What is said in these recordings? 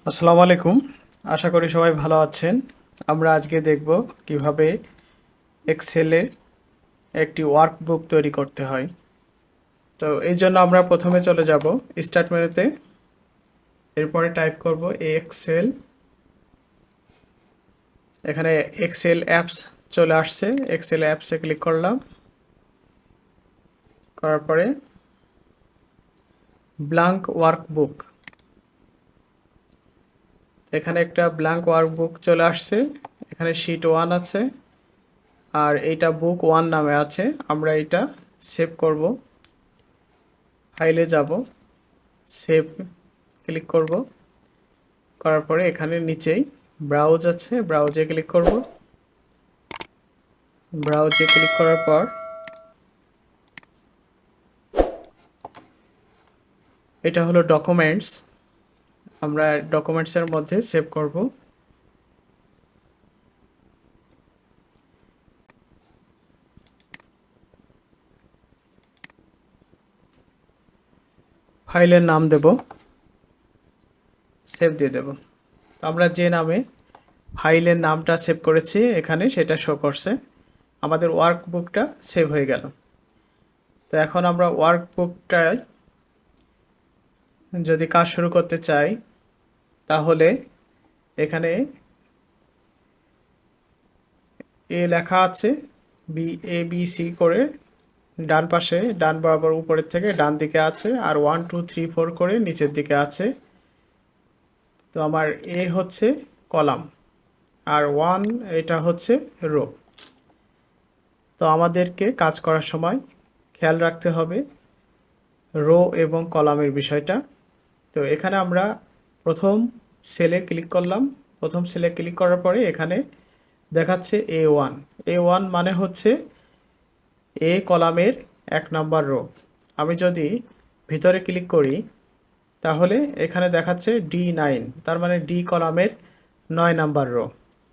আসসালামু আলাইকুম। আশা করি সবাই ভালো আছেন। আমরা আজকে দেখব কিভাবে এক্সেলে একটি ওয়ার্কবুক তৈরি করতে হয়। তো এই জন্য আমরা প্রথমে চলে যাব স্টার্ট মেনুতে। এরপরে টাইপ করব এক্সেল। এখানে এক্সেল অ্যাপস চলে আসছে। এক্সেল অ্যাপসে ক্লিক করলাম। করার পরে ব্ল্যাঙ্ক ওয়ার্কবুক, এখানে একটা ব্ল্যাঙ্ক ওয়ার্কবুক চলে আসছে। এখানে শিট 1 আছে আর এইটা বুক 1 নামে আছে। আমরা এটা সেভ করব। ফাইলে যাব, সেভ ক্লিক করব। করার পরে এখানে নিচেই ব্রাউজ আছে, ব্রাউজে ক্লিক করব। ব্রাউজে ক্লিক করার পর এটা হলো ডকুমেন্টস। আমরা ডকুমেন্টসের মধ্যে সেভ করব। ফাইলের নাম দেব, সেভ দিয়ে দেব। আমরা যে নামে ফাইলের নামটা সেভ করেছি এখানে সেটা শো করছে। আমাদের ওয়ার্কবুকটা সেভ হয়ে গেল। তো এখন আমরা ওয়ার্কবুকটায় যদি কাজ শুরু করতে চাই তাহলে এখানে এ লেখা আছে, বি করে ডান পাশে, ডান বরাবর উপরের থেকে ডান দিকে আছে, আর 1 2 3 4 করে নিচের দিকে আছে। তো আমার এ হচ্ছে কলাম আর 1 এটা হচ্ছে রো। তো আমাদেরকে কাজ করার সময় খেয়াল রাখতে হবে রো এবং কলামের বিষয়টা। তো এখানে আমরা প্রথম সেলে ক্লিক করলাম। প্রথম সেলে ক্লিক করার পরে এখানে দেখাচ্ছে A1 মানে হচ্ছে এ কলামের 1 নাম্বার রো। আমি যদি ভিতরে ক্লিক করি তাহলে এখানে দেখাচ্ছে D9, তার মানে ডি কলামের 9 নাম্বার রো।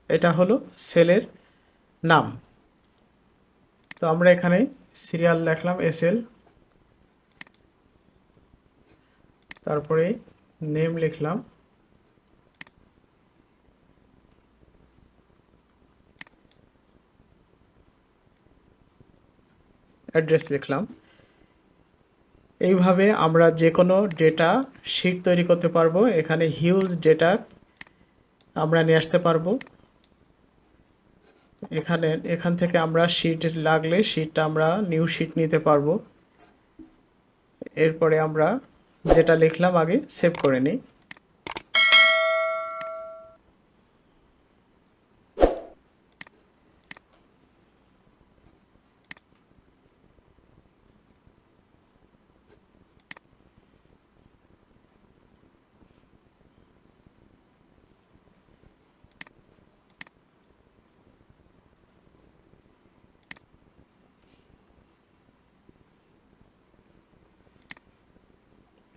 এটা হলো সেলের নাম। তো আমরা এখানে সিরিয়াল লিখলাম SL, তারপরে নেম লিখলাম, অ্যাড্রেস লিখলাম। এইভাবে আমরা যে কোনো ডেটা শিট তৈরি করতে পারবো। এখানে হিউজ ডেটা আমরা নিয়ে আসতে পারবো। এখান থেকে আমরা শিট লাগলে শিটটা আমরা নিউ শিট নিতে পারবো। এরপরে আমরা যেটা লিখলাম আগে সেভ করে নিই।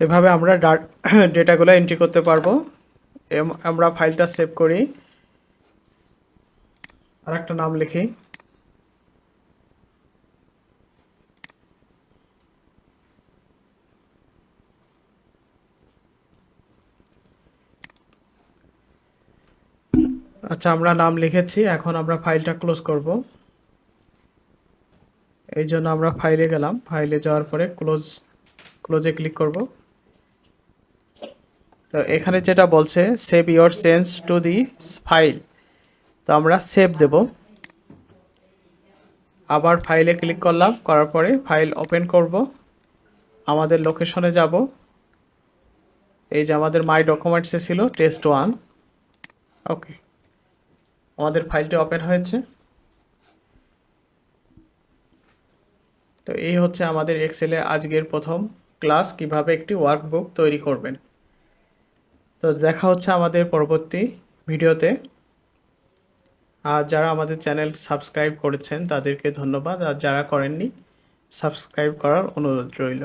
এভাবে আমরা ডেটাগুলো এন্ট্রি করতে পারবো। আমরা ফাইলটা সেভ করি, আর একটা নাম লিখি। আচ্ছা, আমরা নাম লিখেছি। এখন আমরা ফাইলটা ক্লোজ করব। এই জন্য আমরা ফাইলে গেলাম। ফাইলে যাওয়ার পরে ক্লোজে ক্লিক করব। তো এখানে যেটা বলছে save your change to the file, তো আমরা সেভ দেব। আবার ফাইলে ক্লিক করলাম, করার পরে ফাইল ওপেন করব। আমাদের লোকেশনে যাব। এই যে আমাদের মাই ডকুমেন্টসে ছিল test1। ওকে, আমাদের ফাইলটি ওপেন হয়েছে। তো এই হচ্ছে আমাদের এক্সেলে আজকের প্রথম ক্লাস, কিভাবে একটি ওয়ার্কবুক তৈরি করবেন। তো দেখা হচ্ছে আমাদের পরবর্তী ভিডিওতে। আর যারা আমাদের চ্যানেল সাবস্ক্রাইব করেছেন তাদেরকে ধন্যবাদ, আর যারা করেননি সাবস্ক্রাইব করার অনুরোধ রইল।